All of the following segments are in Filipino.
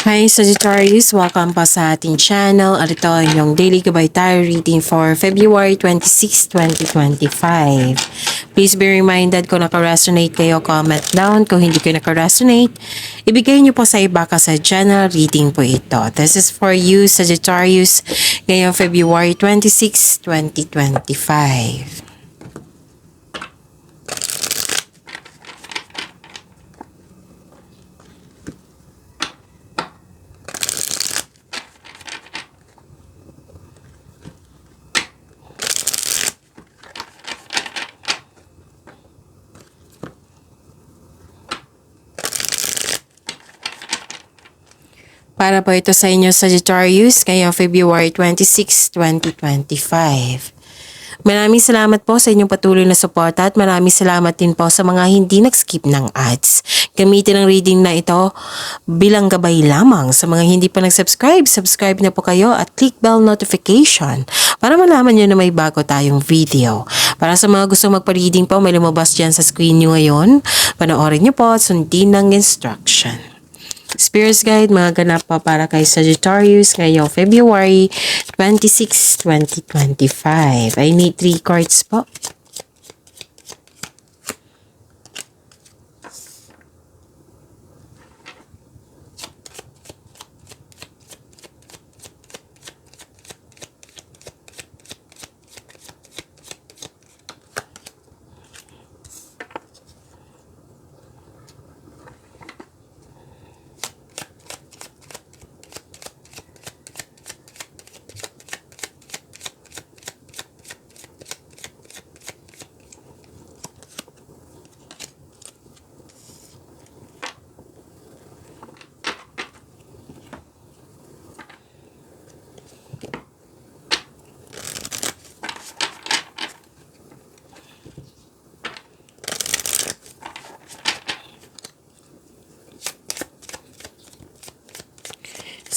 Hi Sagittarius, welcome pa sa ating channel at ito ay yung daily gabay tarot reading for February 26, 2025. Please be reminded kung naka-resonate kayo, comment down. Kung hindi kayo naka-resonate, ibigay niyo po sa iba kasi general reading po ito. This is for you Sagittarius ngayong February 26, 2025. Para po ito sa inyo Sagittarius ngayong February 26, 2025. Maraming salamat po sa inyong patuloy na suporta at maraming salamat din po sa mga hindi nag-skip ng ads. Gamitin ang reading na ito bilang gabay lamang. Sa mga hindi pa nag-subscribe, subscribe na po kayo at click bell notification para malaman nyo na may bago tayong video. Para sa mga gusto magpa-reading po, may lumabas dyan sa screen nyo ngayon. Panoorin nyo po at sundin ng instruction. Spirits Guide, mga ganap pa para kay Sagittarius ngayong February 26, 2025. I need 3 cards po.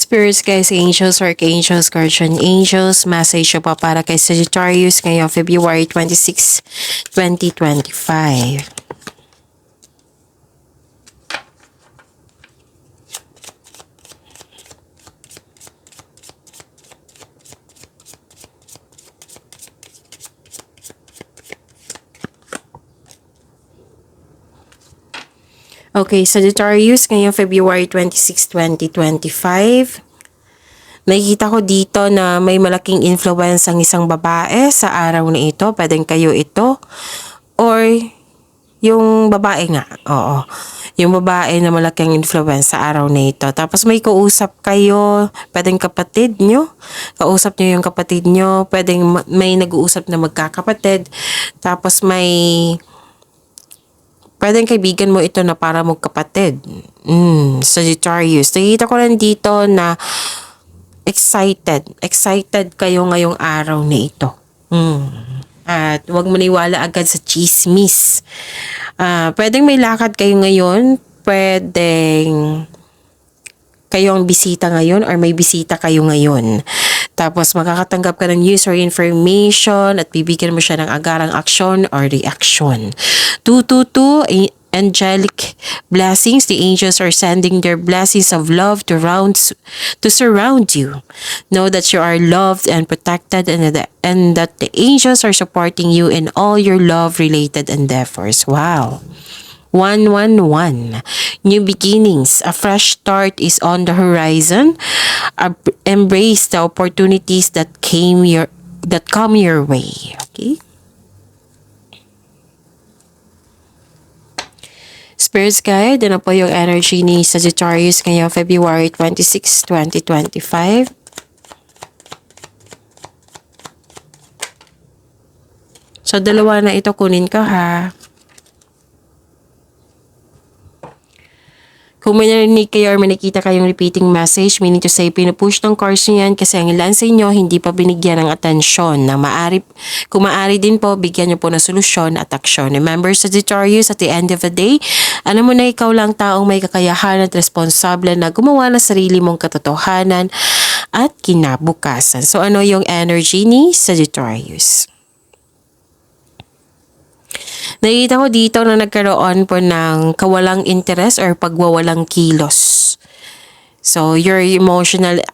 Spirits guys, angels, archangels, guardian angels, message pa para kay Sagittarius ngayong February 26, 2025. Okay, Sagittarius, ngayong February 26, 2025. Nakikita ko dito na may malaking influence ang isang babae sa araw na ito. Pwedeng kayo ito. Or yung babae nga. Oo. Yung babae na malaking influence sa araw na ito. Tapos may kausap kayo. Pwedeng kapatid nyo. Kausap nyo yung kapatid nyo. Pwedeng may nag-uusap na magkakapatid. Tapos pwedeng kaibigan mo ito na para magkapatid. Sagittarius. Nakikita ko lang dito na excited. Excited kayo ngayong araw na ito. At huwag maniwala agad sa chismis. Pwedeng may lakad kayo ngayon. Pwedeng kayong bisita ngayon or may bisita kayo ngayon. Tapos makakatanggap ka ng news or information at bibigyan mo siya ng agarang aksyon or reaction. 222, angelic blessings. The angels are sending their blessings of love to surround you. Know that you are loved and protected and that the angels are supporting you in all your love-related endeavors. Wow. 111. New beginnings. A fresh start is on the horizon. Embrace the opportunities that come your way. Okay? Spirits Guide, ano po yung energy ni Sagittarius ngayong February 26, 2025? So, dalawa na ito kunin ka ha. Kung may narinig kayo or may nakita kayong repeating message, meaning to say, pinupush ng cards nyo yan kasi ang ilan sa inyo hindi pa binigyan ng atensyon na kung maaari din po, bigyan nyo po ng solusyon at aksyon. Remember, Sagittarius, at the end of the day, alam mo na ikaw lang taong may kakayahan at responsable na gumawa ng sarili mong katotohanan at kinabukasan. So, ano yung energy ni Sagittarius? Nakikita ko dito na nagkaroon po ng kawalang interes or pagwawalang kilos So, your emotional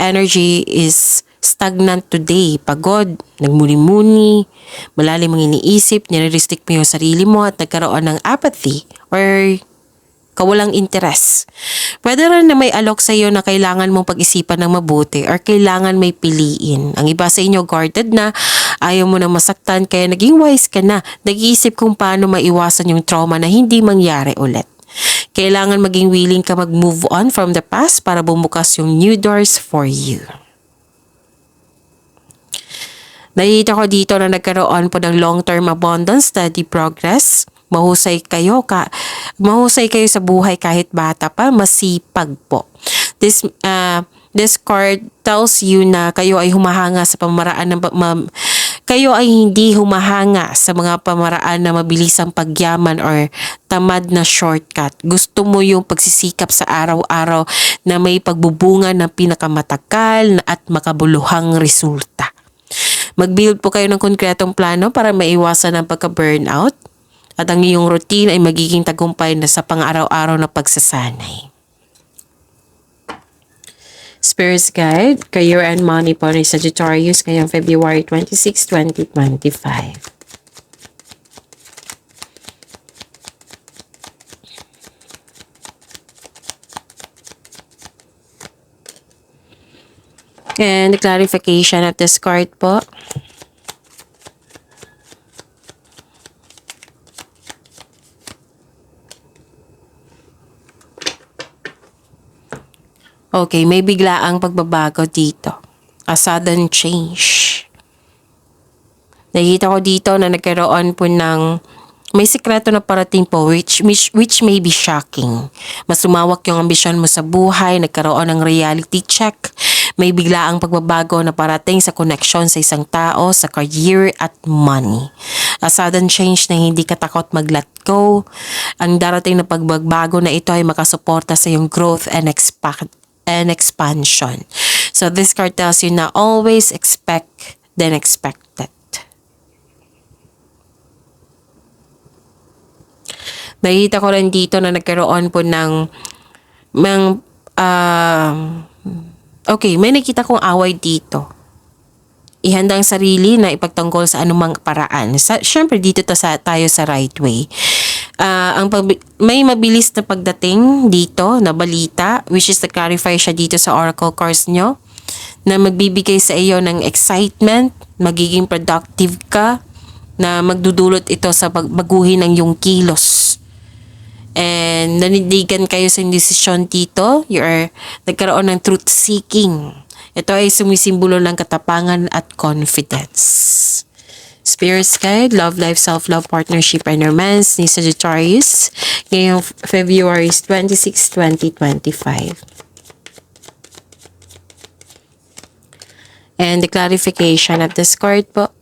energy is stagnant today. Pagod, nagmuni-muni, malalim ang iniisip, nire-restrict mo yung sarili mo at nagkaroon ng apathy or kawalang interes. Pwede rin na may alok sa iyo na kailangan mong pag-isipan ng mabuti or kailangan may piliin. Ang iba sa inyo guarded na, ayaw mo na masaktan kaya naging wise ka na. Nag-iisip kung paano maiwasan yung trauma na hindi mangyari ulit. Kailangan maging willing ka mag-move on from the past para bumukas yung new doors for you. Nakita ko dito na nagkaroon po ng long-term abundance, steady progress. Mahusay kayo sa buhay kahit bata pa, masipag po. This card tells you na kayo ay humahanga sa pamaraan ng kayo ay hindi humahanga sa mga pamaraan na mabilisang pagyaman or tamad na shortcut. Gusto mo yung pagsisikap sa araw-araw na may pagbubunga ng pinakamatagal at makabuluhang resulta. Mag-build po kayo ng konkretong plano para maiwasan ang pagka-burnout at ang iyong routine ay magiging tagumpay na sa pang-araw-araw na pagsasanay. Spirit's Guide, Career and Money po ni Sagittarius ngayong February 26, 2025. And the clarification of this card po. Okay, may biglaang pagbabago dito. A sudden change. Nakita ko dito na nagkaroon po ng may sikreto na parating po which may be shocking. Mas lumawak yung ambisyon mo sa buhay, nagkaroon ng reality check. May biglaang pagbabago na parating sa connection sa isang tao, sa career at money. A sudden change na hindi ka takot mag-let go. Ang darating na pagbabago na ito ay makasuporta sa iyong growth and expansion. So this card tells you na always expect the unexpected. Nakita ko rin dito na nagkaroon po ng okay, may nakita kong away dito. Ihanda ang sarili na ipagtanggol sa anumang paraan. Siyempre dito tayo sa right way. May mabilis na pagdating dito na balita, which is na-clarify siya dito sa oracle cards nyo, na magbibigay sa iyo ng excitement, magiging productive ka, na magdudulot ito sa baguhin ng iyong kilos. And nanindigan kayo sa desisyon dito, nagkaroon ng truth seeking. Ito ay sumisimbolo ng katapangan at confidence. Spirit's Guide, Love Life, Self-Love, Partnership, and Romance ni Sagittarius ngayong February 26, 2025. And the clarification of this card po.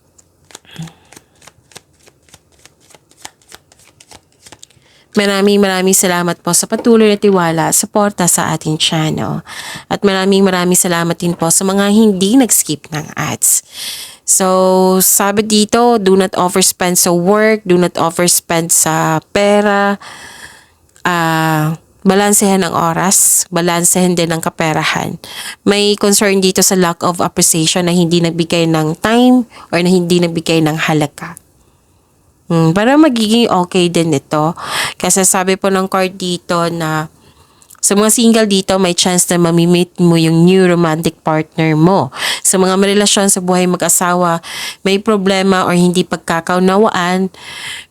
Maraming salamat po sa patuloy na tiwala at suporta sa ating channel. At maraming salamat din po sa mga hindi nag-skip ng ads. So, sabi dito, do not overspend sa work, do not overspend sa pera, balansehan ang oras, balansehan din ang kaperahan. May concern dito sa lack of appreciation na hindi nagbigay ng time or na hindi nagbigay ng halaga. Para magiging okay din ito. Kasi sabi po ng card dito na sa mga single dito, may chance na mamimit mo yung new romantic partner mo. Sa mga marelasyon sa buhay mag-asawa, may problema or hindi pagkakaunawaan,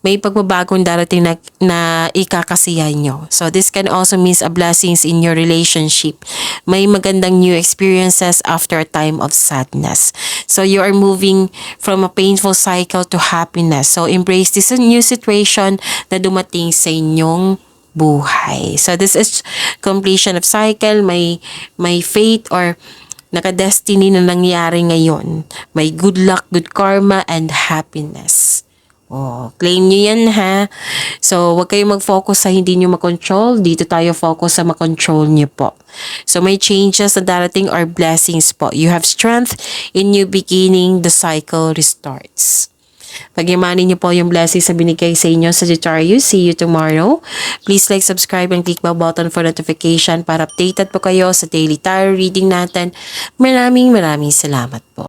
may pagbabagong darating na ikakasiyahan nyo. So this can also mean a blessings in your relationship. May magandang new experiences after a time of sadness. So you are moving from a painful cycle to happiness. So embrace this new situation na dumating sa inyong buhay. So this is completion of cycle, may fate or naka-destiny na nangyari ngayon. May good luck, good karma, and happiness. Claim nyo yan ha. So wag kayong mag-focus sa hindi nyo makontrol. Dito tayo focus sa makontrol nyo po. So may changes na darating or blessings po. You have strength in new beginning, the cycle restarts. Pagyamanin niyo po yung blessings na binigay sa inyo Sagittarius. See you tomorrow. Please like, subscribe, and click bell button for notification para updated po kayo sa daily tarot reading natin. Maraming salamat po.